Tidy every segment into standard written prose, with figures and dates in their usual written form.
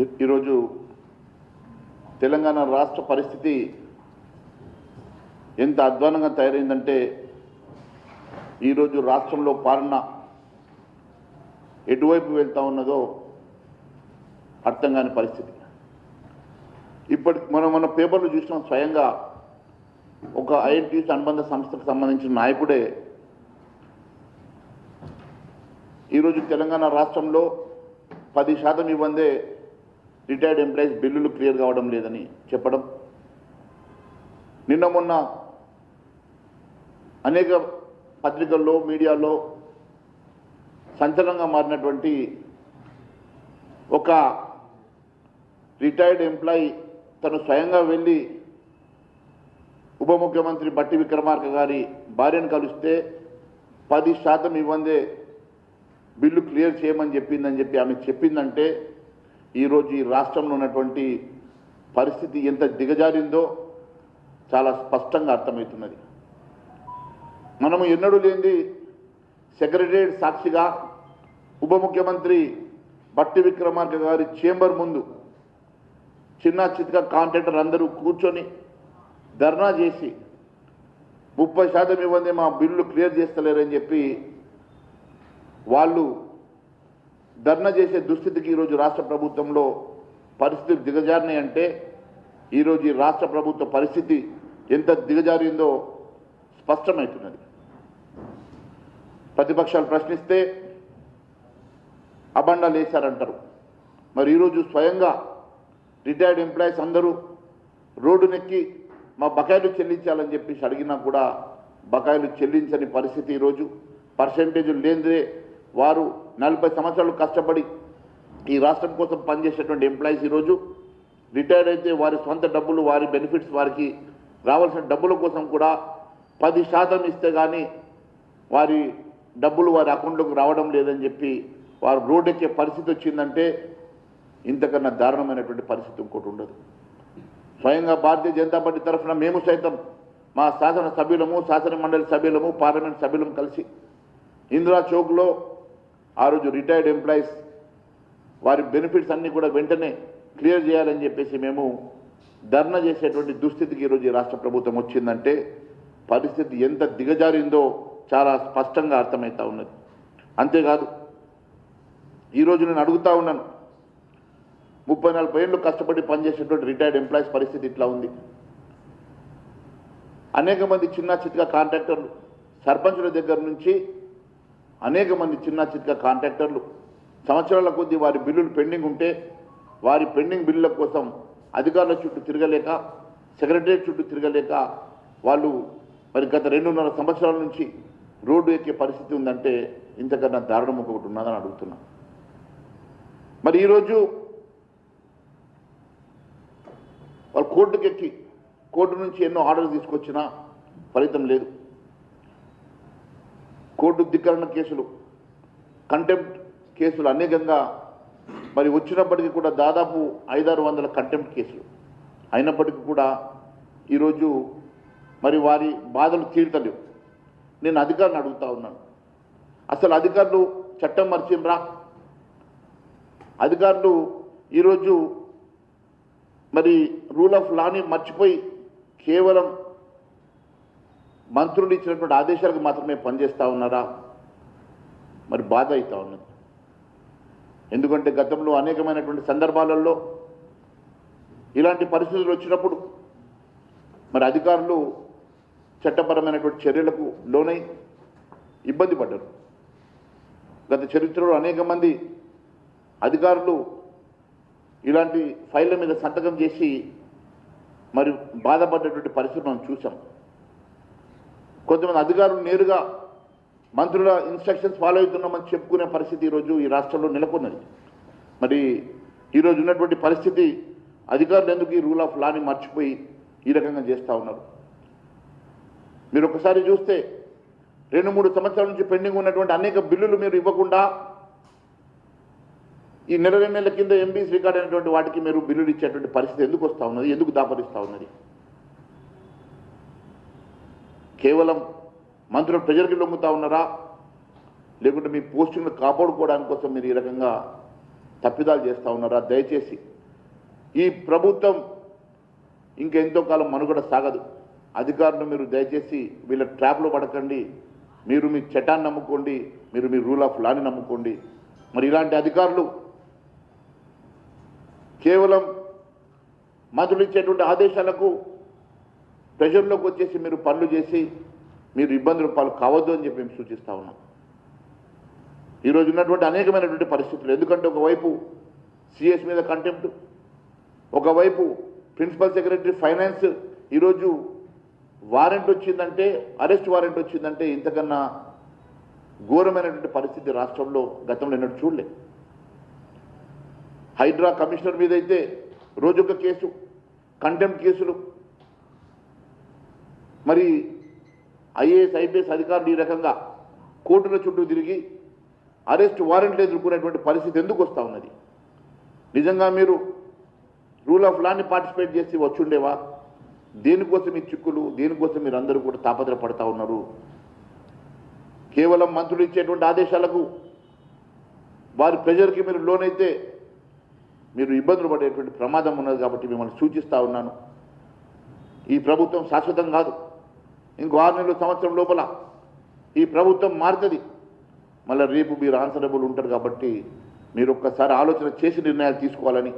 ఈరోజు తెలంగాణ రాష్ట్ర పరిస్థితి ఎంత అధ్వానంగా తయారైందంటే ఈరోజు రాష్ట్రంలో పాలన ఎటువైపు వెళ్తా ఉన్నదో అర్థం కాని పరిస్థితి. ఇప్పటికి మన పేపర్లు చూసినాం, స్వయంగా ఒక ఐఎన్టీసీ అనుబంధ సంస్థకు సంబంధించిన నాయకుడే ఈరోజు తెలంగాణ రాష్ట్రంలో 10% ఇవ్వందే రిటైర్డ్ ఎంప్లాయీస్ బిల్లులు క్లియర్ కావడం లేదని చెప్పడం, నిన్న మొన్న అనేక పత్రికల్లో మీడియాలో సంచలనంగా మారినటువంటి ఒక రిటైర్డ్ ఎంప్లాయీ తను స్వయంగా వెళ్ళి ఉప ముఖ్యమంత్రి బట్టి విక్రమార్క గారి భార్యను కలిస్తే 10% ఇవ్వందే బిల్లు క్లియర్ చేయమని చెప్పిందని చెప్పి ఆమె చెప్పిందంటే ఈరోజు ఈ రాష్ట్రంలో ఉన్నటువంటి పరిస్థితి ఎంత దిగజారిందో చాలా స్పష్టంగా అర్థమవుతున్నది. మనము ఎన్నడూ లేనిది సెక్రటరియట్ సాక్షిగా ఉప ముఖ్యమంత్రి బట్టి విక్రమార్క గారి చేంబర్ ముందు చిన్న చితక కాంట్రాక్టర్ అందరూ కూర్చొని ధర్నా చేసి 30% ఇవ్వండి, మా బిల్లు క్లియర్ చేస్తలేరని చెప్పి వాళ్ళు ధర్నా చేసే దుస్థితికి ఈరోజు రాష్ట్ర ప్రభుత్వంలో పరిస్థితులు దిగజారినాయి. అంటే ఈరోజు ఈ రాష్ట్ర ప్రభుత్వ పరిస్థితి ఎంత దిగజారిందో స్పష్టమవుతున్నది. ప్రతిపక్షాలు ప్రశ్నిస్తే అబండాలు వేశారంటారు. మరి ఈరోజు స్వయంగా రిటైర్డ్ ఎంప్లాయీస్ అందరూ రోడ్డునెక్కి మా బకాయిలు చెల్లించాలని చెప్పేసి అడిగినా కూడా బకాయిలు చెల్లించని పరిస్థితి. ఈరోజు పర్సెంటేజీలు లేనిదే వారు 40 సంవత్సరాలు కష్టపడి ఈ రాష్ట్రం కోసం పనిచేసేటువంటి ఎంప్లాయీస్ ఈరోజు రిటైర్డ్ అయితే వారి సొంత డబ్బులు, వారి బెనిఫిట్స్, వారికి రావాల్సిన డబ్బుల కోసం కూడా 10% ఇస్తే కానీ వారి డబ్బులు వారి అకౌంట్లోకి రావడం లేదని చెప్పి వారు రోడ్ ఎక్కే పరిస్థితి వచ్చిందంటే ఇంతకన్నా దారుణమైనటువంటి పరిస్థితి ఇంకోటి ఉండదు. స్వయంగా భారతీయ జనతా పార్టీ తరఫున మేము సైతం మా శాసన సభ్యులము, శాసన మండలి సభ్యులము, పార్లమెంట్ సభ్యులము కలిసి ఇందిరా చౌక్లో ఆ రోజు రిటైర్డ్ ఎంప్లాయీస్ వారి బెనిఫిట్స్ అన్నీ కూడా వెంటనే క్లియర్ చేయాలని చెప్పేసి మేము ధర్నా చేసేటువంటి దుస్థితికి ఈరోజు ఈ రాష్ట్ర ప్రభుత్వం వచ్చిందంటే పరిస్థితి ఎంత దిగజారిందో చాలా స్పష్టంగా అర్థమవుతా ఉన్నది. అంతేకాదు ఈరోజు నేను అడుగుతా ఉన్నాను, 30-40 ఏళ్ళు కష్టపడి పనిచేసేటువంటి రిటైర్డ్ ఎంప్లాయీస్ పరిస్థితి ఇట్లా ఉంది. అనేక మంది చిన్న చితక కాంట్రాక్టర్లు, సర్పంచుల దగ్గర నుంచి అనేక మంది చిన్న చితక కాంట్రాక్టర్లు సంవత్సరాల కొద్దీ వారి బిల్లులు పెండింగ్ ఉంటే వారి పెండింగ్ బిల్లుల కోసం అధికారుల చుట్టూ తిరగలేక, సెక్రటరియట్ చుట్టూ తిరగలేక వాళ్ళు మరి గత 2.5 సంవత్సరాల నుంచి రోడ్డు ఎక్కే పరిస్థితి ఉందంటే ఇంతకన్నా దారుణం ఒకటి ఉన్నదని అడుగుతున్నా. మరి ఈరోజు వాళ్ళు కోర్టుకు ఎక్కి కోర్టు నుంచి ఎన్నో ఆర్డర్లు తీసుకొచ్చినా ఫలితం లేదు. కోర్టు ధిక్కరణ కేసులు, కంటెంప్ట్ కేసులు అనేకంగా మరి వచ్చినప్పటికీ కూడా దాదాపు 500-600 కంటెంప్ట్ కేసులు అయినప్పటికీ కూడా ఈరోజు మరి వారి బాధలు తీర్తలేవు. నేను అధికారులను అడుగుతా ఉన్నాను, అసలు అధికారులు చట్టం మర్చిండ్రా? అధికారులు ఈరోజు మరి రూల్ ఆఫ్ లాని మర్చిపోయి కేవలం మంత్రులు ఇచ్చినటువంటి ఆదేశాలకు మాత్రమే పనిచేస్తూ ఉన్నారా? మరి బాధ అవుతూ ఉన్నది. ఎందుకంటే గతంలో అనేకమైనటువంటి సందర్భాలలో ఇలాంటి పరిస్థితులు వచ్చినప్పుడు మరి అధికారులు చట్టపరమైనటువంటి చర్యలకు లోనై ఇబ్బంది పడ్డారు. గత చరిత్రలో అనేక మంది అధికారులు ఇలాంటి ఫైళ్ళ మీద సంతకం చేసి మరి బాధపడ్డటువంటి పరిస్థితి మనం చూసాం. కొంతమంది అధికారులు నేరుగా మంత్రుల ఇన్స్ట్రక్షన్స్ ఫాలో అవుతున్నామని చెప్పుకునే పరిస్థితి ఈరోజు ఈ రాష్ట్రంలో నెలకొన్నది. మరి ఈరోజు ఉన్నటువంటి పరిస్థితి అధికారులు ఎందుకు ఈ రూల్ ఆఫ్ లాని మర్చిపోయి ఈ రకంగా చేస్తూ ఉన్నారు? మీరు ఒకసారి చూస్తే 2-3 సంవత్సరాల నుంచి పెండింగ్ ఉన్నటువంటి అనేక బిల్లులు మీరు ఇవ్వకుండా ఈ నెల 2 నెలల కింద ఎంబీస్ రికార్డ్ అయినటువంటి వాటికి మీరు బిల్లులు ఇచ్చేటువంటి పరిస్థితి ఎందుకు వస్తూ ఉన్నది? ఎందుకు దాపరిస్తూ ఉన్నది? కేవలం మంత్రులు ప్రెజర్కి లొంగుతూ ఉన్నారా, లేకుంటే మీ పోస్టింగ్లు కాపాడుకోవడానికి కోసం మీరు ఈ రకంగా తప్పిదాలు చేస్తూ ఉన్నారా? దయచేసి ఈ ప్రభుత్వం ఇంకెంతో కాలం మనుగడ సాగదు. అధికారులు మీరు దయచేసి వీళ్ళ ట్రాప్లో పడకండి. మీరు మీ చట్టాన్ని నమ్ముకోండి, మీరు మీ రూల్ ఆఫ్ లాని నమ్ముకోండి. మరి ఇలాంటి అధికారులు కేవలం మంత్రులు ఇచ్చేటువంటి ఆదేశాలకు ప్రెషర్లోకి వచ్చేసి మీరు పనులు చేసి మీరు ఇబ్బందులు పాలు కావద్దు అని చెప్పి మేము సూచిస్తూ ఉన్నాం. ఈరోజు ఉన్నటువంటి అనేకమైనటువంటి పరిస్థితులు, ఎందుకంటే ఒకవైపు సిఎస్ మీద కంటెంప్ట్, ఒకవైపు ప్రిన్సిపల్ సెక్రటరీ ఫైనాన్స్ ఈరోజు వారెంట్ వచ్చిందంటే, అరెస్ట్ వారెంట్ వచ్చిందంటే ఇంతకన్నా ఘోరమైనటువంటి పరిస్థితి రాష్ట్రంలో గతంలో ఎన్నడూ చూడలే. హైడ్రా కమిషనర్ మీద అయితే రోజొక కేసు, కంటెంప్ట్ కేసులు. మరి ఐఏఎస్ ఐపీఎస్ అధికారులు ఈ రకంగా కోర్టుల చుట్టూ తిరిగి అరెస్ట్ వారెంట్లు ఎదుర్కొనేటువంటి పరిస్థితి ఎందుకు వస్తూ ఉన్నది? నిజంగా మీరు రూల్ ఆఫ్ లాని పార్టిసిపేట్ చేసి వచ్చుండేవా? దేనికోసం ఈ చిక్కులు, దేనికోసం మీరు అందరూ కూడా తాపత్రపడతా ఉన్నారు? కేవలం మంత్రులు ఇచ్చేటువంటి ఆదేశాలకు వారి ప్రెజర్కి మీరు లోనైతే మీరు ఇబ్బందులు పడేటువంటి ప్రమాదం ఉన్నది. కాబట్టి మిమ్మల్ని సూచిస్తూ ఉన్నాను, ఈ ప్రభుత్వం శాశ్వతం కాదు. ఇంకో 6 నెలల సంవత్సరం లోపల ఈ ప్రభుత్వం మారుతుంది. మళ్ళీ రేపు మీరు ఆన్సరబుల్ ఉంటారు. కాబట్టి మీరు ఒక్కసారి ఆలోచన చేసి నిర్ణయాలు తీసుకోవాలని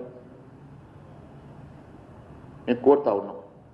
నేను కోరుతా ఉన్నాం.